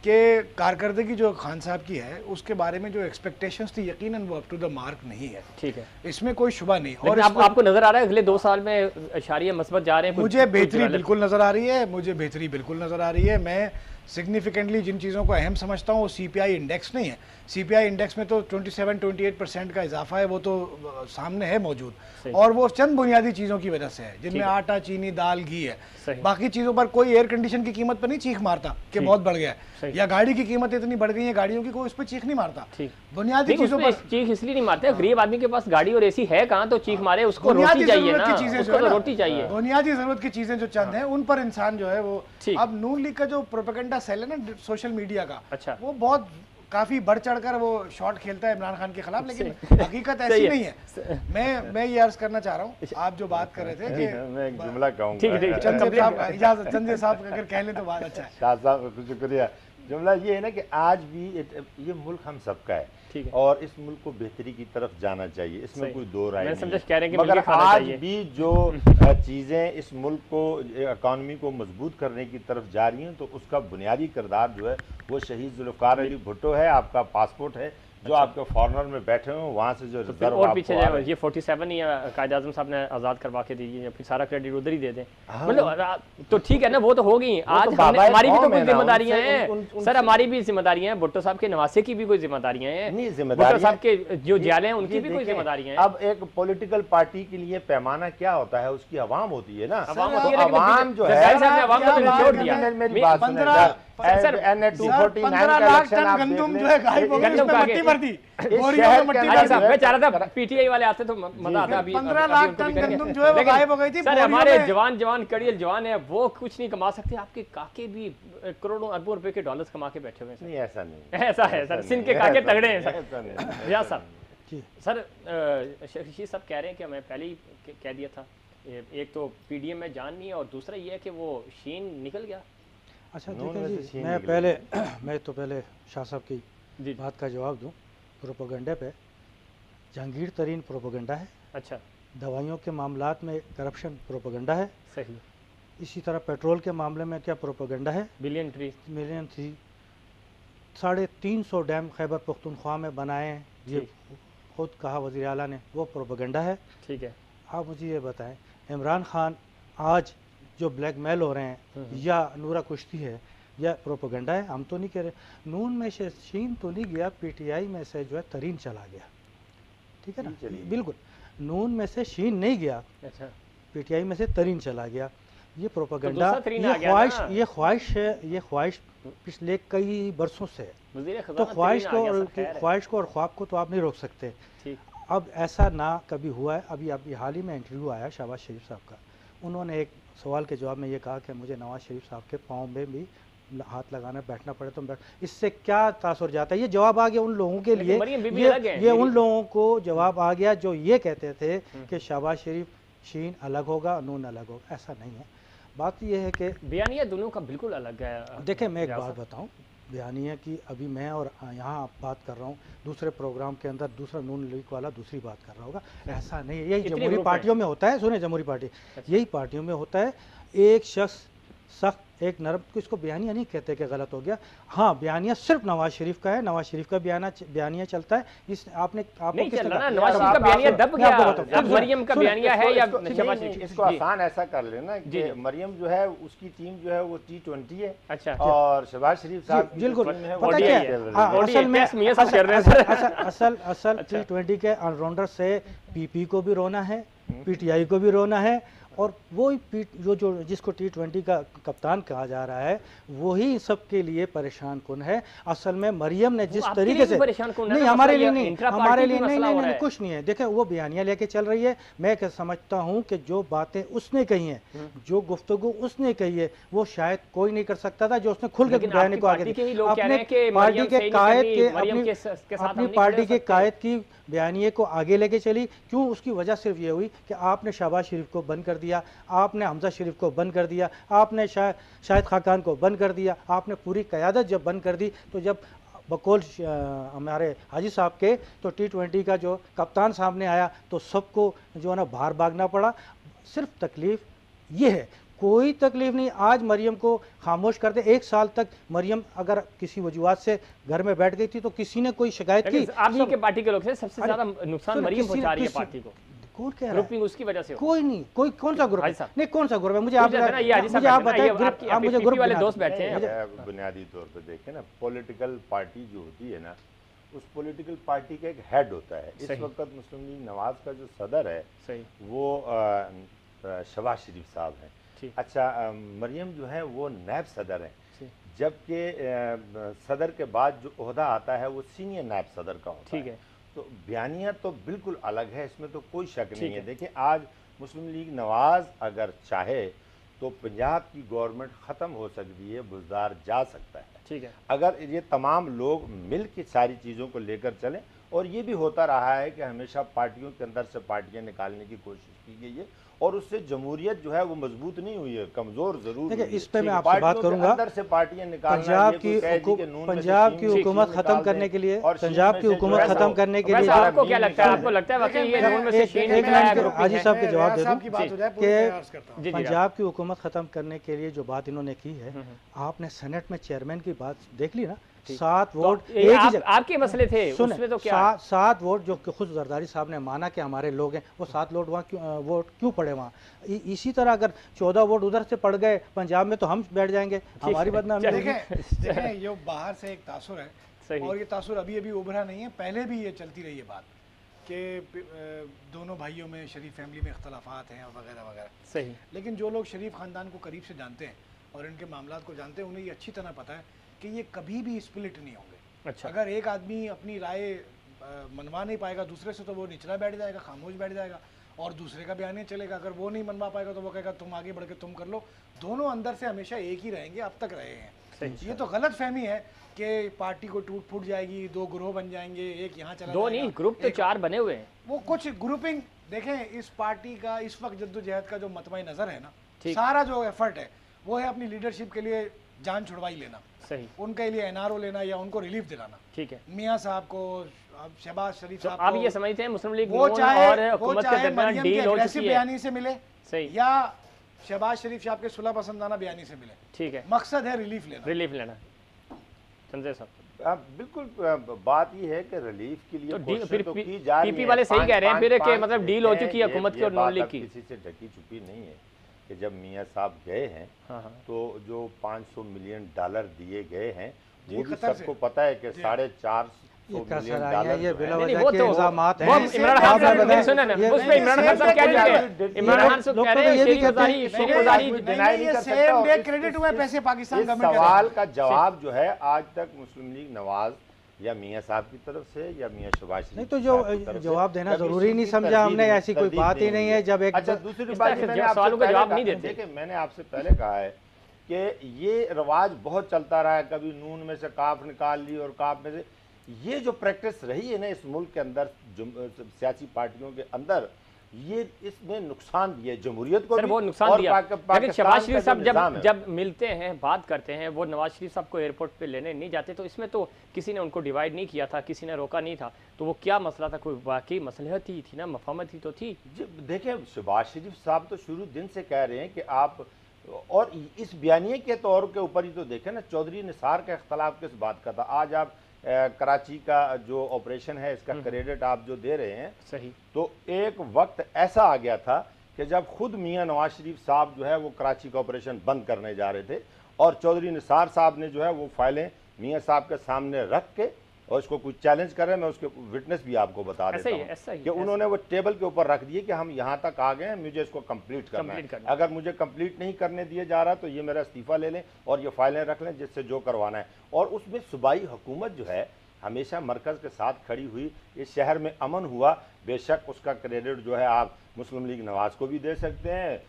कि कारकर्दगी जो खान साहब की है उसके बारे में जो एक्सपेक्टेशंस थी, यकीनन वो अप टू द मार्क नहीं है। ठीक है, इसमें कोई शुबा नहीं। और आपको नजर आ रहा है अगले 2 साल में इशारे मस्बत जा रहे हैं? मुझे बेहतरी बिल्कुल नजर आ रही है, मुझे बेहतरी बिल्कुल नजर आ रही है। मैं सिग्निफिकेंटली जिन चीज़ों को अहम समझता हूँ वो CPI इंडेक्स नहीं है। CPI इंडेक्स में तो 27-28% का इजाफा है, वो तो सामने है मौजूद, और वो चंद बुनियादी चीज़ों की वजह से है, जिनमें आटा, चीनी, दाल, घी है। बाकी चीज़ों पर कोई एयर कंडीशन की कीमत पर नहीं चीख मारता कि बहुत बढ़ गया है, या गाड़ी की कीमत इतनी बढ़ गई है गाड़ियों की, कोई उस पर चीख नहीं मारता। बुनियादी चीज़ों पर चीख इसलिए नहीं मारते, गरीब आदमी के पास गाड़ी और AC है कहाँ तो चीख मारे, उसको रोटी चाहिए ना, उसको रोटी चाहिए। बुनियादी जरूरत की चीज़ें जो चंद हैं उन पर इंसान जो है वो, अब नून लीग का जो प्रोपेगेंडा सेल है ना सोशल मीडिया का, अच्छा, वो बहुत काफी बढ़ चढ़कर वो शॉट खेलता है इमरान खान के खिलाफ, लेकिन हकीकत ऐसी नहीं है। मैं ये अर्ज करना चाह रहा हूँ, आप जो बात कर रहे थे कि मैं एक जुमला कहूँगा, चंदे साहब अगर कह ले तो बात अच्छा है। शाह साहब शुक्रिया। जुमला ये है ना कि आज भी ये मुल्क हम सबका है और इस मुल्क को बेहतरी की तरफ जाना चाहिए, इसमें कोई दो राय नहीं। मगर आज भी जो चीज़ें इस मुल्क को, इकॉनमी को मजबूत करने की तरफ जा रही हैं, तो उसका बुनियादी किरदार जो है वो शहीद जुल्फ़िकार अली भुट्टो है। आपका पासपोर्ट है जो आपके फॉरनर में बैठे हो, वहाँ से जो रिजर्व और पीछे जाए, ये 47 ही कायद आज़म साहब ने आज़ाद करवा के दी, फिर सारा क्रेडिट उधर ही दे दें। मतलब तो ठीक है ना, वो तो हो गई। आज हमारी भी तो कुछ जिम्मेदारियां हैं सर, हमारी भी जिम्मेदारियां हैं। भुट्टो साहब के नवासे की भी कोई जिम्मेदारियां हैं, भुट्टो साहब के जो जियाले हैं उनकी भी कोई जिम्मेदारियां हैं। अब एक पॉलिटिकल पार्टी के लिए पैमाना क्या होता है, उसकी अवाम होती है ना। अवाम जो है, सर, NA 249 15 का लाख इलेक्शन टन आप गंदम देख जो है लें। गायब हो गई, गंदम उसमें का मट्टी के- भर दी, इस बोरियों शहर में के मट्टी अंदर हाजी भर साहब, दी। मैं चाह रहा था पीटीआई वाले आते तो मजा आता। अभी 15 अभी लाख उनको भी टन करेंगे। गंदम जो है वो लेकिन गायब हो गई थी, सर, बोरियों हमारे में। जवान कड़ियल जवान है, वो कुछ नहीं कमा सकते। आपके काके भी करोड़ों अरबों रुपए के डॉलर्स कमा के बैठे हुए हैं नहीं, ऐसा नहीं, ऐसा है सर, नहीं, सिंध के ऐसा काके नहीं, तगड़े हैं ऐसा सर। नहीं, रियाज ऐसा साहब, जी सर शरीफ साहब कह रहे हैं कि मैं पहले ही कह दिया था, एक तो पीडीएम में जान नहीं है और दूसरा ये है कि वो शीन निकल गया। अच्छा नून देखें में से जी, छीन मैं निकली। पहले मैं तो पहले शाह साहब की जी, बात का जवाब दूं। प्रोपोगंडे पे जहांगीर तरीन प्रोपोगंडा है, अच्छा, दवाइयों के मामलात में करप्शन प्रोपोगंडा है, सही। इसी तरह पेट्रोल के मामले में क्या प्रोपोगंडा है। बिलियन ट्री, मिलियन थी 350 डैम खैबर पख्तूनख्वा में बनाए हैं, ये ठीक। खुद कहा वज़ीर आला ने, वो प्रोपोगंडा है। ठीक है। आप मुझे ये बताएं, इमरान खान आज जो ब्लैकमेल हो रहे हैं या नूरा कुश्ती है या प्रोपोगंडा है, हम तो नहीं कह रहे। नून में से शीन तो नहीं गया, पीटीआई में से जो है तरीन चला गया, ठीक है ना, चलिए। बिल्कुल। नून में से शीन नहीं गया, अच्छा, पीटीआई में से तरीन चला गया। ये प्रोपोगंडा, दूसरा तरीन आ ये गया ख्वाहिश ना। ये ख्वाहिश है, ये ख्वाहिश पिछले कई बरसों से है। वज़ीर तो ख़ज़ाना ख्वाहिश तरीन आ गया, को सर, खैर है। ख्वाहिश को और ख्वाब को तो आप नहीं रोक सकते। ठीक, अब ऐसा ना कभी हुआ है। अभी हाल ही में इंटरव्यू आया शहबाज शरीफ साहब का, उन्होंने एक सवाल के जवाब में ये कहा कि मुझे नवाज शरीफ साहब के पाँव में भी हाथ लगाना बैठना पड़े तो इससे क्या तासुर जाता है। ये जवाब आ गया उन लोगों के लेकिन लिए, मरियम बीबी ये अलग है, ये मेरी- उन लोगों को जवाब आ गया जो ये कहते थे कि शहबाज शरीफ शीन अलग होगा, नून अलग होगा। ऐसा नहीं है। बात ये है कि बयानिया दोनों का बिल्कुल अलग है। देखें, मैं एक रियाज बात साहब, बताऊं, बयानिया की अभी मैं और यहाँ बात कर रहा हूँ, दूसरे प्रोग्राम के अंदर दूसरा नून लीग वाला दूसरी बात कर रहा होगा। ऐसा नहीं है। यही कितने जमहूरी ग्रुप हैं? पार्टियों में होता है। सुने, जमहूरी पार्टी, यही पार्टियों में होता है। एक शख्स सख्त, एक नरम, तो इसको बयानिया नहीं कहते कि गलत हो गया। हाँ, बयानिया सिर्फ नवाज शरीफ का है, नवाज शरीफ का बयानिया चलता है। इस आपने आपको नहीं किसने चल रहा कहा? ना, नवाज शरीफ का आप- बयानिया आप- दब मैं आपको गया। बताता हूँ। अब मरियम का सुनिए, बयानिया है या इसको- शहबाज नहीं, शरीफ? इसको जी, आसान ऐसा कर लेना जी, कि जी। मरियम जो है उसकी टीम जो है वो T20 है अच्छा, और शहबाज शरीफ साहब की जो बिल्कुल। टीम है वो पता ODI क्या है। है? ODI असल में टेस्ट मियां साहब कर रहे हैं। असल अच्छा। T20 के ऑलराउंडर से पीपी को भी रोना है, पीटीआई को भी रोना है, और वो जो जिसको T20 का कप्तान कहा जा रहा है वही सबके लिए परेशान कुन है। असल में मरियम ने जिस आपके तरीके लिए से, भी परेशान कुन है नहीं ना, हमारे मसला लिए ये नहीं, इंट्रा हमारे पार्टी लिए भी नहीं, मसला नहीं, हो नहीं, रहा है। कुछ नहीं है। देखें, वो बयानिया लेके चल रही है। मैं क्या समझता हूँ कि जो बातें उसने कही हैं, जो गुफ्तगू उसने कही है, वो शायद कोई नहीं कर सकता था, जो उसने खुल के लेकिन बयानी आपकी को आगे पार्टी के ही दी। लोग कह रहे हैं कि अपने पार्टी मरियम के सही नहीं कायद करनी, के मरियम के साथ हम अपनी नहीं पार्टी खड़े के हो सकते। कायद की बयानिए को आगे लेके चली। क्यों? उसकी वजह सिर्फ ये हुई कि आपने शहबाज शरीफ को बंद कर दिया, आपने हमजा शरीफ को बंद कर दिया, आपने शाहिद खाकान को बंद कर दिया, आपने पूरी क़यादत जब बंद कर दी, तो जब बकौल हमारे हाजी साहब के तो T20 का जो कप्तान सामने आया तो सबको जो है ना बाहर भागना पड़ा। सिर्फ तकलीफ़ ये है, कोई तकलीफ नहीं। आज मरियम को खामोश कर दे। 1 साल तक मरियम अगर किसी वजूहत से घर में बैठ गई थी तो किसी ने कोई शिकायत की? लेकिन आप ही के पार्टी के लोग से सबसे अरे, ज्यादा नुकसान सुनो, मरियम किसी- पहुंचा रही है किसी- पार्टी को। कौन कह रहा है? ग्रुपिंग उसकी वजह से हो। कोई नहीं, कोई कौन सा ग्रुप है? हाजी साहब। नहीं, कौन सा ग्रुप है? मुझे आप मुझे ना ये हाजी साहब मुझे आप बैठे हैं, बताइए ये ग्रुप, आपके- आप आपके मुझे PP ग्रुप वाले बना दोस्त दीजिए। बैठे हैं। मुझे बुनियादी तौर पर देखें ना, पॉलिटिकल पार्टी जो होती है ना, उस पॉलिटिकल पार्टी का एक हेड होता है। इस सही। वक्त मुस्लिम लीग नवाज का जो सदर है सही, वो शहबाज शरीफ साहब हैं। ठीक। अच्छा, मरियम जो है वो नायब सदर हैं, ठीक। जबकि सदर के बाद जो ओहदा आता है वो सीनियर नायब सदर का होता ठीक है। तो बयानिया तो बिल्कुल अलग है, इसमें तो कोई शक ठीक नहीं है। है। देखिए, आज मुस्लिम लीग नवाज अगर चाहे तो पंजाब की गवर्नमेंट ख़त्म हो सकती है, बुजदार जा सकता है, ठीक है। अगर ये तमाम लोग मिल के सारी चीज़ों को लेकर चलें। और ये भी होता रहा है कि हमेशा पार्टियों के अंदर से पार्टियां निकालने की कोशिश की गई है और उससे जमहूरियत जो है वो मजबूत नहीं हुई है, कमज़ोर ज़रूर देखिए, हुई है। इस पे मैं ठीक है, आपसे बात पार्टियों के करूंगा। अंदर से पार्टियां निकालना, पंजाब ये की कोई कहे जी कि नून में से पंजाब शीन की में से हुकूमत शीन ख़त्म निकाल करने दें के लिए, और शीन पंजाब में की से जो हुकूमत है ख़त्म वो- करने के वैसे लिए आपको क्या लगता है? आपको लगता है वाकई ये देखिए, नून में से एक शीन लाइन निकला है, के- ग्रुपिंग हाजी है? साहब के जवाब दे साहब दूं की बात हो जाए, कि पूरी मैं अर्ज करता हूं। जी, जी, पंजाब की हुकूमत ख़त्म करने के लिए जो बात इन्होंने की है, आपने सेनेट में चेयरमैन की बात देख ली ना, 7 वोट तो ये एक ही आपके मसले थे, सुने, उसमें तो क्या है? 7 वोट जो कि खुद जरदारी साहब ने माना कि हमारे लोग हैं, वो 7 वोट वोट क्यों पड़े वहाँ? इसी तरह अगर 14 वोट उधर से पड़ गए पंजाब में तो हम बैठ जाएंगे, हमारी बदनामी होगी। देखें ये बाहर से एक तासुर है सही। और ये तासुर अभी अभी उभरा नहीं है, पहले भी ये चलती रही है बात कि दोनों भाइयों में शरीफ फैमिली में इख्तलाफात हैं और वगैरह वगैरह। सही। लेकिन जो लोग शरीफ ख़ानदान को करीब से जानते हैं और इनके मामलात को जानते हैं, उन्हें ये अच्छी तरह पता है कि ये कभी भी स्प्लिट नहीं होंगे। अच्छा। अगर एक आदमी अपनी राय मनवा नहीं पाएगा दूसरे से, तो वो निचला बैठ जाएगा, खामोश बैठ जाएगा, और दूसरे का बयान नहीं चलेगा। अगर वो नहीं मनवा पाएगा तो वो कहेगा तुम आगे बढ़ के तुम कर लो। दोनों अंदर से हमेशा एक ही रहेंगे, अब तक रहे हैं। ये तो गलत फहमी है कि पार्टी को टूट फूट जाएगी, दो ग्रोह बन जाएंगे, एक यहाँ चला दो नहीं, ग्रुप तो 4 बने हुए हैं। वो कुछ ग्रुपिंग देखें, इस पार्टी का इस वक्त जद्दोजहद का जो मतमई नजर है ना, ठीक। सारा जो एफर्ट है वो है अपनी लीडरशिप के लिए जान छुड़वाई लेना, सही, उनके लिए एनआरओ लेना या उनको रिलीफ दिलाना। ठीक है। मियां साहब को, अब शहबाज शरीफ तो साहब आप को, ये समझते हैं मुस्लिम लीग वो नून चाहे और हुकूमत के दरमियान मरियम डील के हो aggressive चुकी है? बयानी से मिले, सही, या शहबाज शरीफ साहब के सुलह पसंदाना बयानी से मिले, ठीक है, मकसद है रिलीफ लेना। रिलीफ लेना। संजय साहब, बिल्कुल बात ये है कि रिलीफ के लिए तो कोशिश फिर तो की जा रही है। पीपी वाले सही कह रहे हैं फिर कि पाँच- मतलब डील हो देखें, चुकी है ये- हुकूमत की ये और नून बात लीग अब की। किसी से ढकी छुपी नहीं है कि जब मियां साहब गए हैं हाँ, हाँ। तो जो $500 मिलियन दिए गए हैं जी, वो भी कतर से। सबको पता है कि $450 ये मिलियन कसराइयाँ, ये बिला नहीं, वजह वो के तो इल्जामात हैं। वो इमरान खान आपने साहब बताया- मेरी सुने ना, ये- उस पे इमरान खान साहब क्या ये- इमरान खान साहब लोग कह तो रहे हैं ये भी शेख कहते हैं- गुजारी, शेख गुजारी डिनाई नहीं कर सकता। सेम डे इस- क्रेडिट हुए इस- पैसे पाकिस्तान इस गवर्नमेंट सवाल का जवाब जो है आज तक मुस्लिम लीग नवाज या मियां साहब की तरफ से या मियां शहबाज शरीफ नहीं तो जो साहब की तरफ से जवाब देना कभी जरूरी नहीं उसकी समझा तरदीद हमने, नहीं- ऐसी कोई तरदीद बात ही नहीं है। जब एक अच्छा, दूसरी इस बात तरह ये के मैंने आपसे सवालों का पहले जवाब कहा- नहीं देते। देखिए, मैंने आपसे पहले कहा है कि ये रवाज बहुत चलता रहा है, कभी नून में से काफ निकाल ली और काफ में से, ये जो प्रैक्टिस रही है ना इस मुल्क के अंदर सियासी पार्टियों के अंदर, ये इसने नुकसान दिया जमहूरियत को सर, भी वो नुकसान और दिया। लेकिन पाकिस्तान शहबाज का शरीफ जो साहब निज़ाम है। जब मिलते हैं, बात करते हैं, वो नवाज शरीफ साहब को एयरपोर्ट पे लेने नहीं जाते, तो इसमें तो किसी ने उनको डिवाइड नहीं किया था, किसी ने रोका नहीं था, तो वो क्या मसला था? कोई वाकई मसलहत ही थी ना, मफाहमत ही तो थी। देखिए, शहबाज शरीफ साहब तो शुरू दिन से कह रहे हैं कि आप, और इस बयानिए के तौर के ऊपर ही तो देखें ना, चौधरी निसार का इख्तलाफ किस बात का था। आज आप कराची का जो ऑपरेशन है इसका क्रेडिट आप जो दे रहे हैं, सही, तो एक वक्त ऐसा आ गया था कि जब खुद मियां नवाज शरीफ साहब जो है वो कराची का ऑपरेशन बंद करने जा रहे थे, और चौधरी निसार साहब ने जो है वो फाइलें मियां साहब के सामने रख के और इसको कुछ चैलेंज कर रहे हैं। मैं उसके विटनेस भी आपको बता ऐसा देता ही हूं है, ऐसा ही कि उन्होंने वो टेबल के ऊपर रख दिए कि हम यहाँ तक आ गए हैं, मुझे इसको कंप्लीट करना कंप्लीट है। करना है। अगर मुझे कंप्लीट नहीं करने दिया जा रहा तो ये मेरा इस्तीफा ले लें और ये फाइलें रख लें जिससे जो करवाना है। और उसमें सूबाई हुकूमत जो है हमेशा मरकज़ के साथ खड़ी हुई, इस शहर में अमन हुआ, बेशक उसका क्रेडिट जो है आप मुस्लिम लीग नवाज को भी दे सकते हैं,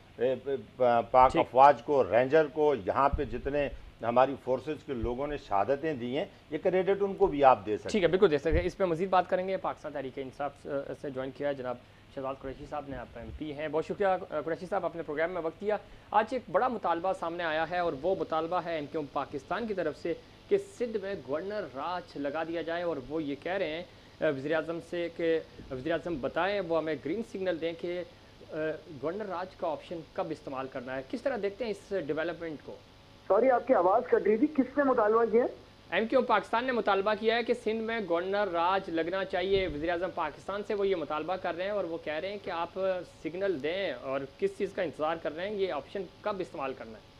पाक अफवाज को, रेंजर को, यहाँ पे जितने हमारी फोर्सेज के लोगों ने शहादतें दी हैं, ये क्रेडिट उनको भी आप दे सकते हैं। ठीक है, बिल्कुल दे सकते हैं। इस पर मजीद बात करेंगे। पाकिस्तान तहरीक इंसाफ से ज्वाइन किया है जनाब शहबाज कुरैशी साहब ने, आप MP हैं। बहुत शुक्रिया कुरैशी साहब, अपने प्रोग्राम में वक्त दिया। आज एक बड़ा मुतालबा सामने आया है और वो मुतालबा है MQM पाकिस्तान की तरफ से कि सिंध में गवर्नर राज लगा दिया जाए, और वो ये कह रहे हैं वज़ीर आज़म से कि वज़ीर आज़म बताएं, वो हमें ग्रीन सिग्नल दें कि गवर्नर राज का ऑप्शन कब इस्तेमाल करना है। किस तरह देखते हैं इस डेवलपमेंट को? सॉरी, आपकी आवाज़ कट रही थी। किसने मुतालबा किया? MQM पाकिस्तान ने मुतालबा किया है कि सिंध में गवर्नर राज लगना चाहिए। वज़ीर आज़म पाकिस्तान से वो ये मुतालबा कर रहे हैं और वो कह रहे हैं कि आप सिग्नल दें, और किस चीज़ का इंतज़ार कर रहे हैं, ये ऑप्शन कब इस्तेमाल करना है?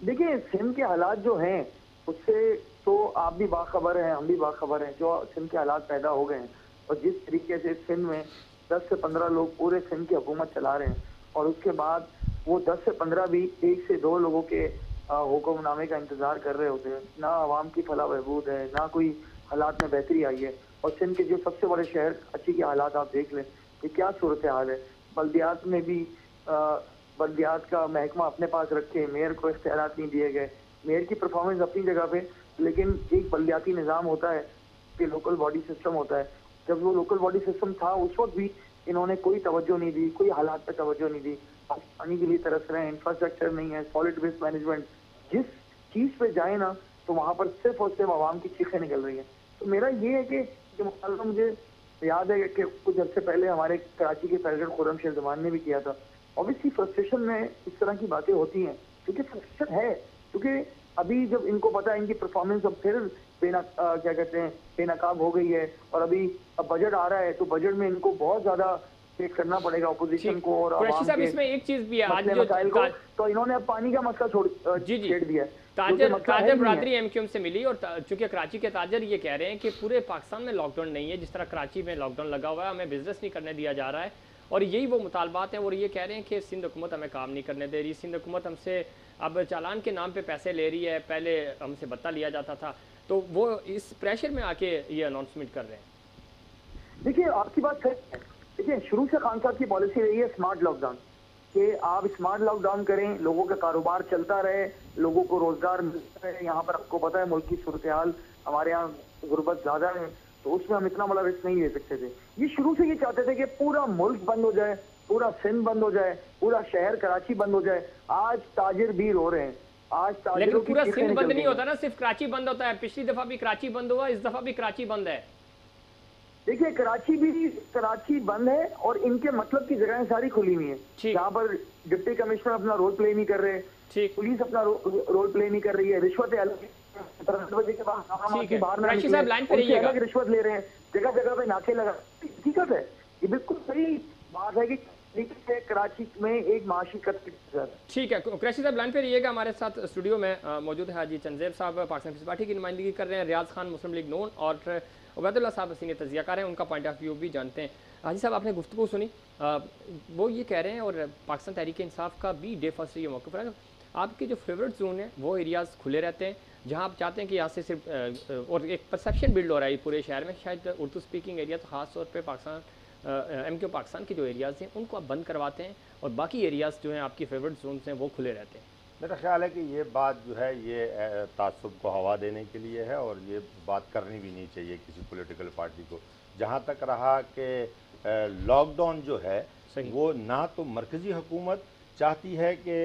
देखिए, सिंध के हालात जो हैं उससे तो आप भी बाखबर हैं, हम भी बाखबर हैं। जो सिंध के हालात पैदा हो गए हैं और जिस तरीके से सिंध में 10 से 15 लोग पूरे सिंध की हुकूमत चला रहे हैं, और उसके बाद वो 10 से 15 भी 1 से 2 लोगों के हुक्मनामे का इंतजार कर रहे होते हैं। ना आवाम की फलाह बहबूद है, ना कोई हालात में बेहतरी आई है। और सिंध के जो सबसे बड़े शहर कराची के हालात आप देख लें कि क्या सूरत हाल है। बल्दियात में भी बल्दियात का महकमा अपने पास रखे, मेयर को इख्तियारात नहीं दिए गए। मेयर की परफॉर्मेंस अपनी जगह पे, लेकिन एक बल्दियाती निज़ाम होता है कि लोकल बॉडी सिस्टम होता है। जब वो लोकल बॉडी सिस्टम था उस वक्त भी इन्होंने कोई तवज्जो नहीं दी, कोई हालात पे तवज्जो नहीं दी। पानी के लिए तरस रहे हैं, इंफ्रास्ट्रक्चर नहीं है, सॉलिड वेस्ट मैनेजमेंट। जिस चीज़ पे जाए ना तो वहाँ पर सिर्फ और सिर्फ आवाम की चीखें निकल रही हैं। तो मेरा ये है कि मुतालबा मुझे याद है कि कुछ अर्से पहले हमारे कराची के प्रेसिडेंट खुर्रम शेख जमान ने भी किया था। ऑब्वियसली फ्रस्ट्रेशन में इस तरह की बातें होती हैं, क्योंकि फ्रस्ट्रेशन है, क्योंकि अभी जब इनको पता है इनकी परफॉर्मेंस अब फिर क्या कहते हैं बेनकाब हो गई है, और अभी अब बजट आ रहा है तो बजट में इनको बहुत ज्यादा फेस करना पड़ेगा ऑपोजिशन को और कुरैशी आवाम साहब, के इसमें एक चीज भी है आज मसले जो मसाइल को। तो इन्होंने अब पानी का मसला छेड़ दिया है। ताजर बरादरी MQM से मिली, और चूंकि कराची के ताजर ये कह रहे हैं कि पूरे पाकिस्तान में लॉकडाउन नहीं है, जिस तरह कराची में लॉकडाउन लगा हुआ है, हमें बिजनेस नहीं करने दिया जा रहा है, और यही वो मुतालबात हैं। और ये कह रहे हैं कि सिंध हुकूमत हमें काम नहीं करने दे रही, सिंध हुकूमत हमसे अब चालान के नाम पे पैसे ले रही है, पहले हमसे भत्ता लिया जाता था, तो वो इस प्रेशर में आके ये अनाउंसमेंट कर रहे हैं। देखिए आपकी बात सही है। देखिए शुरू से खान साहब की पॉलिसी रही है स्मार्ट लॉकडाउन, कि आप स्मार्ट लॉकडाउन करें, लोगों का कारोबार चलता रहे, लोगों को रोजगार मिलता रहे। यहाँ पर आपको पता है मुल्क की सूरत हाल, हमारे यहाँ गुर्बत ज्यादा है, तो उसमें हम इतना बड़ा रिस्क नहीं ले सकते थे। ये शुरू से ये चाहते थे कि पूरा मुल्क बंद हो जाए, पूरा सिंध बंद हो जाए, पूरा शहर कराची बंद हो जाए। आज ताजिर भी रो रहे हैं, आज लेकिन पूरा सिंध बंद नहीं होता ना, सिर्फ कराची बंद होता है। पिछली दफा भी कराची बंद हुआ, इस दफा भी कराची बंद है। देखिए कराची बंद है और इनके मतलब की जगहें सारी खुली हुई है, जहाँ पर डिप्टी कमिश्नर अपना रोल प्ले नहीं कर रहे, पुलिस अपना रोल प्ले नहीं कर रही है, रिश्वत अलग बजे के बाद बाहर रिश्वत ले रहे हैं, जगह जगह पे नाके लगा। हकीकत है, ये बिल्कुल सही बात है कि कराची में एक माशी कत्ल। ठीक है, क्रैशी साहब लाइन पे रहिएगा, हमारे साथ स्टूडियो में मौजूद है हाजी चंदेब साहब, पाकिस्तान पीपल्स पार्टी की नुमाइंदगी कर रहे हैं, रियाज खान मुस्लिम लीग नून, और उबैदुल्लाह साहब सीनियर तजियाकार हैं, उनका पॉइंट ऑफ व्यू भी जानते हैं। हाजी साहब आपने गुफ्तगू सुनी, वो ये कह रहे हैं, और पाकिस्तान तहरीक इंसाफ का भी डे फर्स्ट ये मौक़िफ़ है, आपके जो फेवरेट जोन है वो एरियाज़ खुले रहते हैं, जहाँ आप चाहते हैं कि यहाँ से सिर्फ और एक परसेप्शन बिल्ड हो रहा है पूरे शहर में, शायद उर्दू स्पीकिंग एरिया, तो ख़ास तौर पर पाकिस्तान MQ पाकिस्तान के जो एरियाज़ हैं उनको आप बंद करवाते हैं, और बाकी एरियाज़ जो हैं आपकी फेवरेट जोन हैं वो खुले रहते हैं। मेरा ख्याल है कि ये बात जो है ये तासुब को हवा देने के लिए है, और ये बात करनी भी नहीं चाहिए किसी पॉलिटिकल पार्टी को। जहाँ तक रहा कि लॉकडाउन जो है वो ना तो मरकज़ी हुकूमत चाहती है कि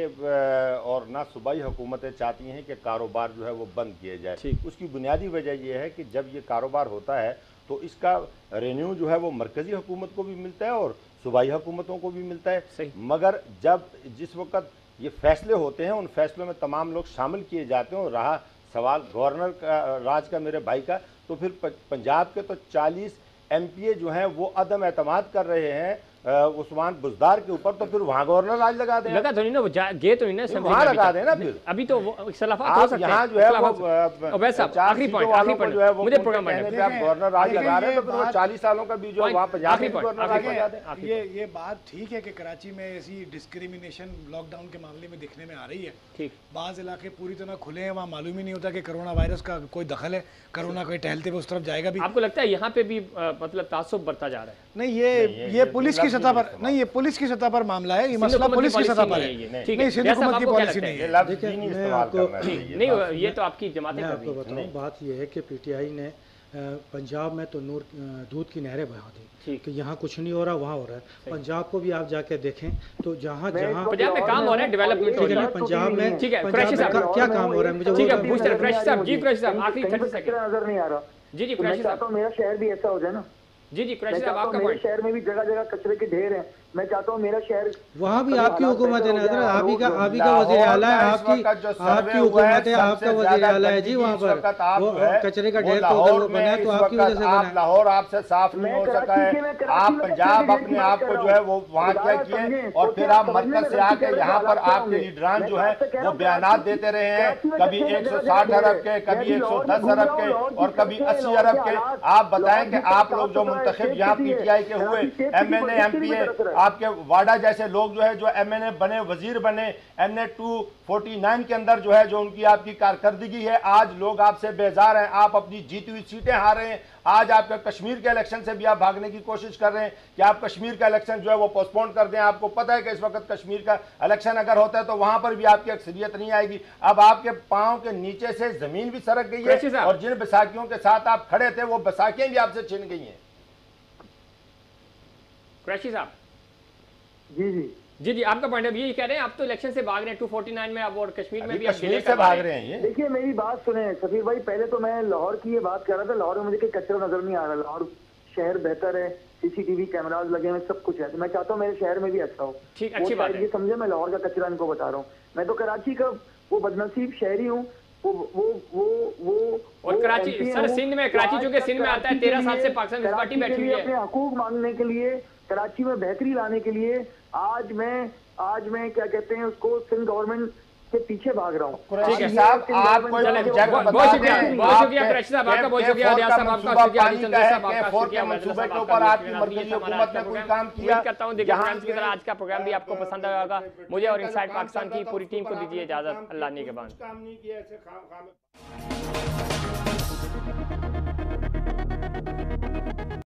और ना सूबाई हुकूमतें चाहती हैं कि कारोबार जो है वो बंद किए जाए। उसकी बुनियादी वजह यह है कि जब ये कारोबार होता है तो इसका रेन्यू जो है वो मरकज़ी हुकूमत को भी मिलता है और सूबाई हुकूमतों को भी मिलता है। मगर जब जिस वक्त ये फैसले होते हैं उन फैसलों में तमाम लोग शामिल किए जाते हैं, और रहा सवाल गवर्नर का राज का, मेरे भाई का, तो फिर पंजाब के तो 40 MPA जो हैं वो अदम एतमाद कर रहे हैं उस्मान बुज़दार के ऊपर, तो फिर वहाँ गवर्नर राज लगा दें। लगा तो नहीं ना, वो गे तो नहीं ना, वहाँ लगा देना। फिर अभी तो इख्तिलाफात हो सकते हैं। यहाँ जो है वो आखिरी पॉइंट जो है वो मुझे प्रोग्राम पे आप गवर्नर राज लगा रहे हैं, तो फिर वो 40 सालों का भी जो वहाँ पंजाब में गवर्नर राज लगा दें। ये बात ठीक है कि कराची में ऐसी डिस्क्रिमिनेशन लॉकडाउन के मामले में दिखने में आ रही है। ठीक, बाज़ इलाके पूरी तरह खुले हैं, वहाँ मालूम ही नहीं होता कि कोरोना वायरस का कोई दखल है, कोरोना कोई टहलते हुए उस तरफ जाएगा भी। आपको लगता है यहाँ पे भी मतलब तासुब बढ़ता जा रहा है? नहीं, ये पुलिस की सतह पर नहीं, ये पुलिस की सतह पर मामला है, ये मसला पुलिस की सतह पर है। नहीं, सिंध हुकूमत की पॉलिसी नहीं है। मैं आपको नहीं, ये तो आपकी जमातें कर रही हैं। आपको बताऊं, बात ये है कि PTI ने पंजाब में तो दूध की नहरें बहा दी कि यहाँ कुछ नहीं हो रहा, वहाँ हो रहा है। पंजाब को भी आप जाके देखें तो जहाँ जहाँ पंजाब में काम हो रहा है, डेवलपमेंट हो रहा है पंजाब में, ठीक है, क्या काम हो रहा है मुझे ठीक है पूछते हैं। क्रैशी साहब, जी क्रैशी साहब आखिरी 30 सेकंड नजर नहीं आ रहा। जी क्रैशी साहब, मेरा शहर भी ऐसा हो जाए ना। जी क्रैशी साहब आपका मेरे शहर में भी जगह जगह कचरे के ढेर हैं, मैं चाहता हूँ मेरा शहर, वहाँ भी आपकी हुकूमत है ना, आप ही का वज़ीर आला है, आपकी हुकूमत है, आपका वज़ीर आला है जी। वहाँ पर वो कचरे का ढेर तो बना है, तो आपकी वजह से बना। लाहौर आपसे साफ नहीं हो सका है, आप पंजाब अपने आप को जो है वो वहाँ क्या किए, और फिर आप मरकज से आके यहाँ पर आपके लीडरान जो है वो बयानात देते रहे हैं, कभी 160 अरब के, कभी 110 अरब के, और कभी 80 अरब के। आप बताएं कि आप लोग जो मुंतखब यहाँ PTI के हुए MNA MPA, आपके वाडा जैसे लोग जो है जो MNA बने, वजीर बने, NA 249 के अंदर जो है जो उनकी आपकी कारकर्दगी है, आज लोग आपसे बेजार हैं, आप अपनी जीती हुई सीटें हार रहे हैं। आज आपका कश्मीर के इलेक्शन से भी आप भागने की कोशिश कर रहे हैं कि आप कश्मीर का इलेक्शन जो है वो पोस्टपोन कर दें। आपको पता है कि इस वक्त कश्मीर का इलेक्शन अगर होता है तो वहां पर भी आपकी अक्सरियत नहीं आएगी। अब आपके पांव के नीचे से जमीन भी सरक गई है, और जिन बैसाखियों के साथ आप खड़े थे वो बैसाखियां भी आपसे छिन गई हैं। क्रैशी साहब, जी जी आपका पॉइंट है, ये कह रहे हैं आप तो इलेक्शन से भाग रहे हैं 249 में अब, और कश्मीर में भी कश्मीर से भाग रहे हैं। ये देखिए मेरी बात सुने सफीर भाई, पहले तो मैं लाहौर की ये बात कर रहा था, लाहौर में मुझे कोई कचरा नजर नहीं आ रहा। लाहौर शहर बेहतर है, CCTV कैमराज लगे हैं, सब कुछ है, तो मैं चाहता हूँ मेरे शहर में भी अच्छा हो। ठीक, अच्छी बात है। ये समझे, मैं लाहौर का कचरा इनको बता रहा हूँ। मैं तो कराची का वो बदनसीब शहरी हूँ, वो और कराची सर सिंध में, कराची चूंकि सिंध में आता है, 13 साल से पाकिस्तान पीपल्स पार्टी बैठी हुई है। अपने हकूक मांगने के लिए, कराची में बेहतरी लाने के लिए आज मैं क्या कहते हैं उसको, सिंध गवर्नमेंट से पीछे भाग रहा हूँ। कुरैशी साहब, आप कोई प्रोजेक्ट बहुत शुक्रिया कुरैशी साहब आपका, बहुत शुक्रिया रियाज साहब आपका, शुक्रिया अली चंद्र साहब आपका, शुक्रिया मंसूबे के ऊपर आपकी मरकजी हुकूमत ने कोई काम किया। करता हूँ देखिए की तरह आज का प्रोग्राम भी आपको पसंद आया होगा। मुझे और इनसाइड पाकिस्तान की पूरी टीम को दीजिए इजाजत। अल्लाह ने के बाद।